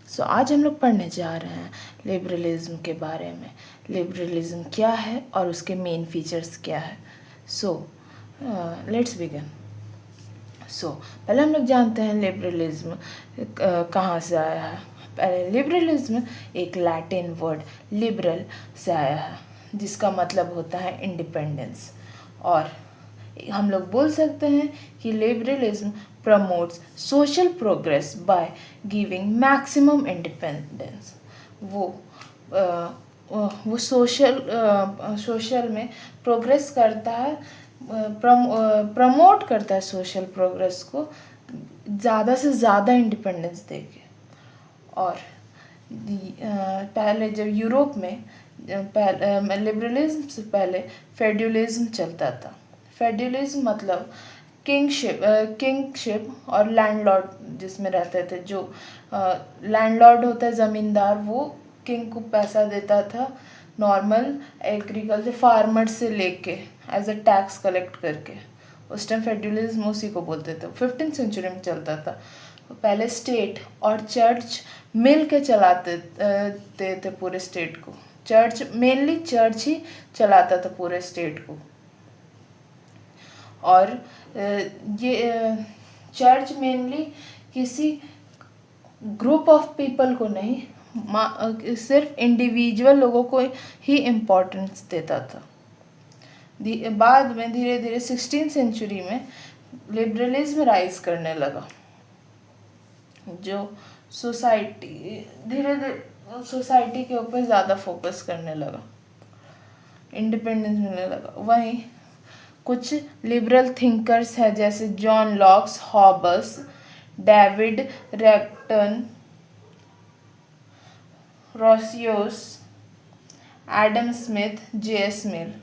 आज हम लोग पढ़ने जा रहे हैं लिबरलिज्म के बारे में। लिबरलिज्म क्या है और उसके मेन फीचर्स क्या है। Let's begin. पहले हम लोग जानते हैं लिबरलिज्म कहाँ से आया है। पहले लिबरलिज्म एक लैटिन वर्ड लिबरल से आया है, जिसका मतलब होता है इंडिपेंडेंस। और हम लोग बोल सकते हैं कि liberalism promotes social progress by giving maximum independence. वो सोशल में प्रोग्रेस करता है, प्रमोट करता है सोशल प्रोग्रेस को ज़्यादा से ज़्यादा इंडिपेंडेंस देके। और पहले जब यूरोप में लिबरलिज्म से पहले फेड्यूलिज्म चलता था। फेड्यूलिज्म मतलब किंगशिप और लैंडलॉर्ड जिसमें रहते थे। जो लैंडलॉर्ड होता है ज़मींदार, वो किंग को पैसा देता था नॉर्मल एग्रीकल्चर फार्मर से लेके एज अ टैक्स कलेक्ट करके। उस टाइम फेड्यूलिज्म उसी को बोलते थे। 15th सेंचुरी में चलता था। पहले स्टेट और चर्च मिल के चलाते थे पूरे स्टेट को। मेनली चर्च ही चलाता था पूरे स्टेट को। और ये चर्च मेनली किसी ग्रुप ऑफ पीपल को नहीं, सिर्फ इंडिविजुअल लोगों को ही इम्पोर्टेंस देता था। बाद में धीरे धीरे 16th सेंचुरी में लिबरलिज्म राइज करने लगा। जो सोसाइटी धीरे धीरे सोसाइटी के ऊपर ज़्यादा फोकस करने लगा, इंडिपेंडेंस मिलने लगा। वहीं कुछ लिबरल थिंकर्स हैं जैसे जॉन लॉक्स, हॉबस, डेविड रेक्टन, Rousseau, Adam Smith, J S. Mill.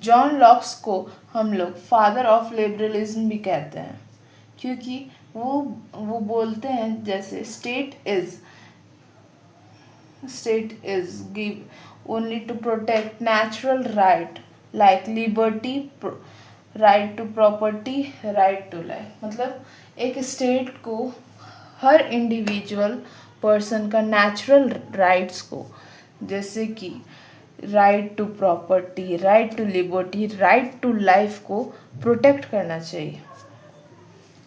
John Locks को हम लोग फादर ऑफ लिबरलिज्म भी कहते हैं, क्योंकि वो बोलते हैं जैसे state is give only to protect natural right like liberty, right to property, right to life. मतलब एक स्टेट को हर इंडिविजुअल पर्सन का नेचुरल राइट्स को, जैसे कि right to property, right to liberty, right to life को प्रोटेक्ट करना चाहिए।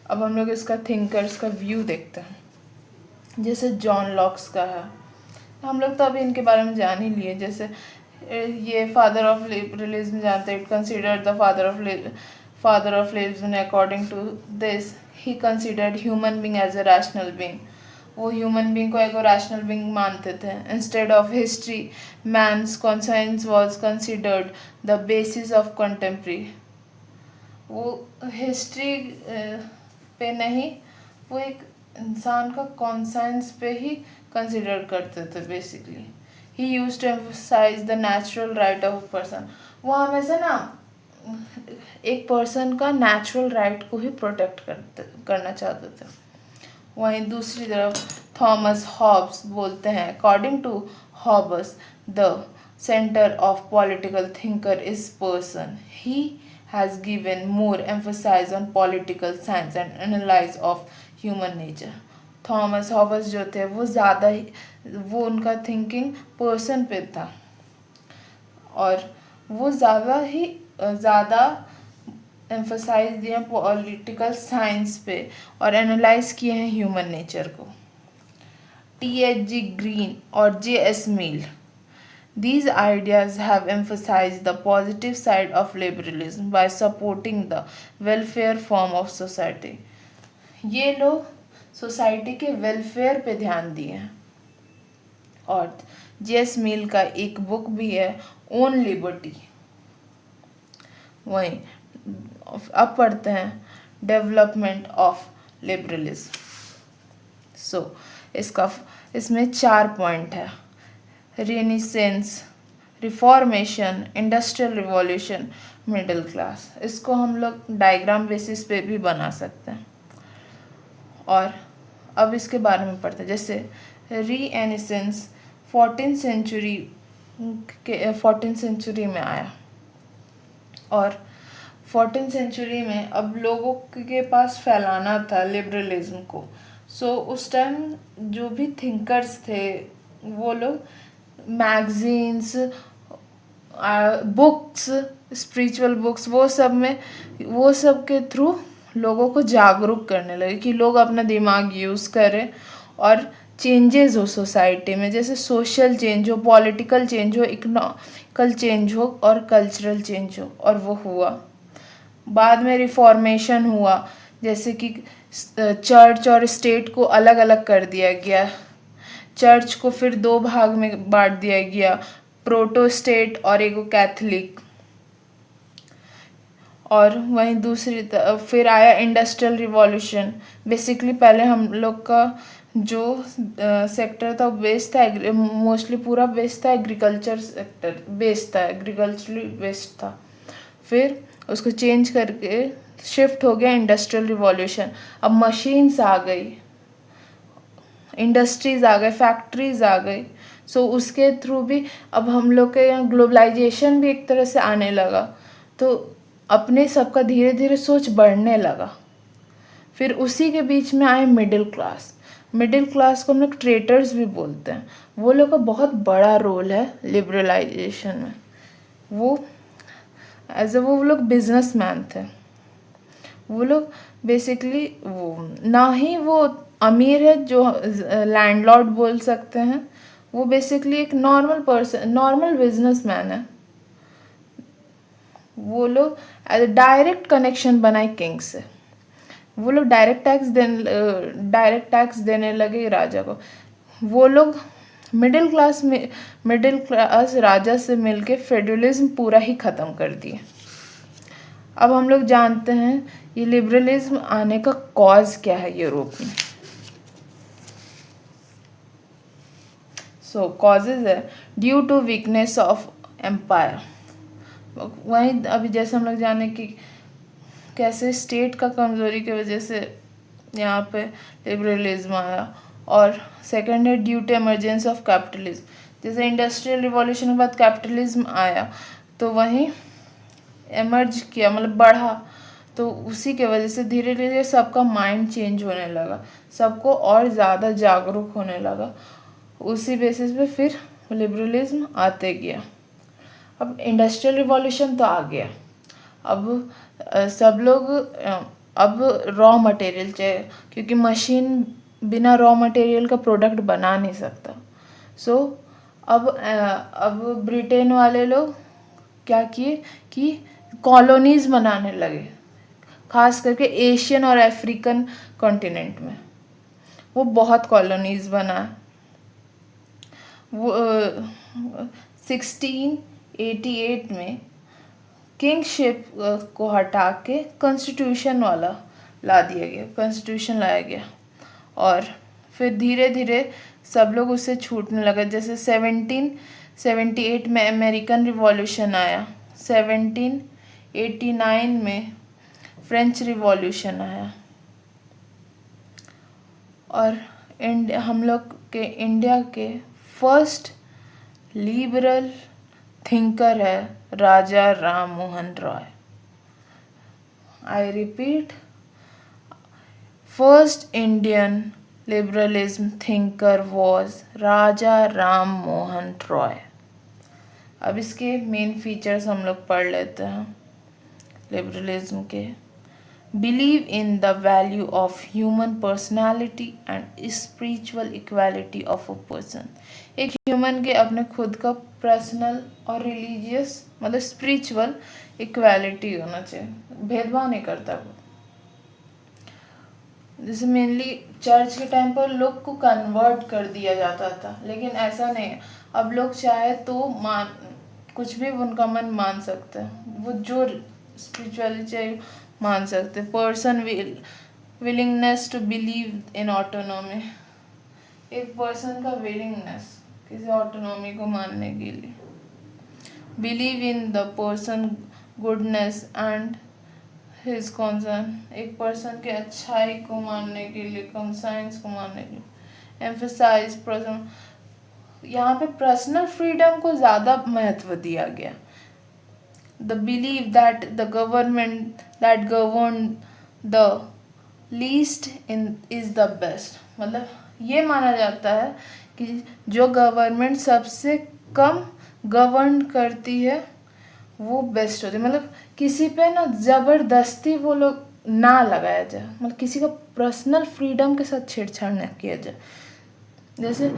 अब हम लोग इसका थिंकर्स का व्यू देखते हैं। जैसे जॉन लॉक्स का है, हम लोग तो अभी इनके बारे में जान ही लिए। जैसे ये फादर ऑफ लिबरलिज्म जानते हैं। It considered the father of liberalism according to this he considered human being as a rational being. वो ह्यूमन बीइंग को एक रैशनल बीइंग मानते थे। Instead of history, man's conscience was considered the basis of contemporary. वो history पे नहीं, वो एक इंसान का कॉन्साइंस पे ही कंसिडर करते थे basically. He used to emphasise the natural right of a person. वो हमेशा ना एक पर्सन का नेचुरल राइट को ही प्रोटेक्ट करना चाहते थे। वहीं दूसरी तरफ थॉमस हॉब्स बोलते हैं, according to Hobbes the centre of political thinker is person. He has given more emphasis on political science and analysis of human nature. Thomas Hobbes जो थे वो उनका थिंकिंग पर्सन पे था, और वो ज़्यादा एम्फसाइज दिए पॉलिटिकल साइंस पे और एनालाइज किए हैं ह्यूमन नेचर को। T.H.G. ग्रीन और J.S. Mill, these ideas have emphasized the positive side of liberalism by supporting the welfare form of society. ये लोग सोसाइटी के वेलफेयर पे ध्यान दिए हैं। और जेस मिल का एक बुक भी है, ओन लिबर्टी। वहीं अब पढ़ते हैं डेवलपमेंट ऑफ लिबरलिज्म। इसमें 4 पॉइंट है। Renaissance, reformation, industrial revolution, middle class. इसको हम लोग डायग्राम बेसिस पे भी बना सकते हैं। और अब इसके बारे में पढ़ते हैं। जैसे रीनेसेंस 14th सेंचुरी में आया, और 14th सेंचुरी में अब लोगों के पास फैलाना था लिबरलिज्म को। सो उस टाइम जो भी थिंकर्स थे वो लोग मैगजीन्स, बुक्स, स्पिरिचुअल बुक्स, वो सब के थ्रू लोगों को जागरूक करने लगे कि लोग अपना दिमाग यूज़ करें और चेंजेस हो सोसाइटी में, जैसे सोशल चेंज हो, पॉलिटिकल चेंज हो, इकोनॉमिकल चेंज हो और कल्चरल चेंज हो। और वो हुआ। बाद में रिफॉर्मेशन हुआ, जैसे कि चर्च और स्टेट को अलग अलग कर दिया गया। चर्च को फिर दो भाग में बांट दिया गया, प्रोटोस्टेट और एगो कैथलिक। और वहीं फिर आया इंडस्ट्रियल रिवॉल्यूशन। बेसिकली पहले हम लोग का जो सेक्टर था बेस्ड था, मोस्टली पूरा बेस्ड था एग्रीकल्चर सेक्टर, बेस्ड था, एग्रीकल्चरली बेस्ड था। फिर उसको चेंज करके शिफ्ट हो गया इंडस्ट्रियल रिवॉल्यूशन। अब मशीन्स आ गई, इंडस्ट्रीज आ गए, फैक्ट्रीज आ गई। सो उसके थ्रू भी अब हम लोग के यहाँ ग्लोबलाइजेशन भी एक तरह से आने लगा, तो अपने सबका धीरे धीरे सोच बढ़ने लगा। फिर उसी के बीच में आए मिडिल क्लास। मिडिल क्लास को हम लोग ट्रेटर्स भी बोलते हैं। वो लोग का बहुत बड़ा रोल है लिबरलाइजेशन में। वो वो लोग बिजनेसमैन थे। वो लोग बेसिकली वो ना ही वो अमीर है जो लैंडलॉर्ड बोल सकते हैं, वो बेसिकली एक नॉर्मल पर्सन, नॉर्मल बिजनेसमैन है। वो लोग डायरेक्ट कनेक्शन बनाए किंग से। वो लोग डायरेक्ट टैक्स देने लगे राजा को। वो लोग मिडिल क्लास राजा से मिलके फेडरलिज्म पूरा ही ख़त्म कर दिए। अब हम लोग जानते हैं ये लिबरलिज्म आने का कॉज क्या है यूरोप में। सो कॉजेज है due to weakness of empire. वहीं अभी जैसे हम लोग जाने कि कैसे स्टेट का कमज़ोरी की वजह से यहाँ पे लिबरलिज्म आया। और सेकंड है due to emergency of capitalism. जैसे इंडस्ट्रियल रिवॉल्यूशन के बाद कैपिटलिज्म आया तो वहीं एमर्ज किया, मतलब बढ़ा, तो उसी के वजह से धीरे धीरे सबका माइंड चेंज होने लगा, सबको और ज़्यादा जागरूक होने लगा। उसी बेसिस पे फिर लिबरलिज्म आते गया। अब इंडस्ट्रियल रिवॉल्यूशन तो आ गया। अब सब लोग अब रॉ मटेरियल चाहिए, क्योंकि मशीन बिना रॉ मटेरियल का प्रोडक्ट बना नहीं सकता। सो अब ब्रिटेन वाले लोग क्या किए कि कॉलोनीज बनाने लगे, खास करके एशियन और अफ्रीकन कॉन्टिनेंट में। वो बहुत कॉलोनीज बना। वो 1688 में किंगशिप को हटा के कॉन्स्टिट्यूशन वाला ला दिया गया, कॉन्स्टिट्यूशन लाया गया। और फिर धीरे धीरे सब लोग उससे छूटने लगे। जैसे 1778 में अमेरिकन रिवॉल्यूशन आया, 1789 में फ्रेंच रिवॉल्यूशन आया। और हम लोग के इंडिया के फर्स्ट लिबरल थिंकर है Raja Ram Mohan Roy. I repeat, first Indian liberalism thinker was Raja Ram Mohan Roy. अब इसके मेन फीचर्स हम लोग पढ़ लेते हैं लिबरलिज्म के। Believe in the value of human personality and spiritual equality of a person. एक ह्यूमन के अपने खुद का पर्सनल और रिलीजियस, मतलब स्पिरिचुअल इक्वालिटी होना चाहिए, भेदभाव नहीं करता वो। जैसे मेनली चर्च के टाइम पर लोग को कन्वर्ट कर दिया जाता था, लेकिन ऐसा नहीं है। अब लोग चाहे तो कुछ भी उनका मन मान सकते हैं, वो जो स्पिरिचुअलिटी चाहिए मान सकते। Person willingness to believe in autonomy. एक पर्सन का विलिंगनेस किसी ऑटोनॉमी को मानने के लिए। Believe in the person goodness and his concern. एक पर्सन के अच्छाई को मानने के लिए, कंसाइंस को मानने के लिए। एम्फेसाइज पर्सन, यहाँ पे पर्सनल फ्रीडम को ज़्यादा महत्व दिया गया। The belief that the government that governed the least in is the best, मतलब ये माना जाता है कि जो गवर्नमेंट सबसे कम गवर्न करती है वो बेस्ट होती है। मतलब किसी पे ना ज़बरदस्ती वो लोग ना लगाया जाए, मतलब किसी का पर्सनल फ्रीडम के साथ छेड़छाड़ ना किया जाए। जैसे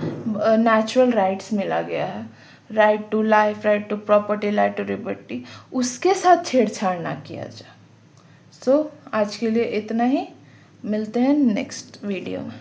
नेचुरल राइट्स मिला गया है, right to life, right to property, right to liberty, उसके साथ छेड़छाड़ ना किया जाए। सो आज के लिए इतना ही, मिलते हैं नेक्स्ट वीडियो में।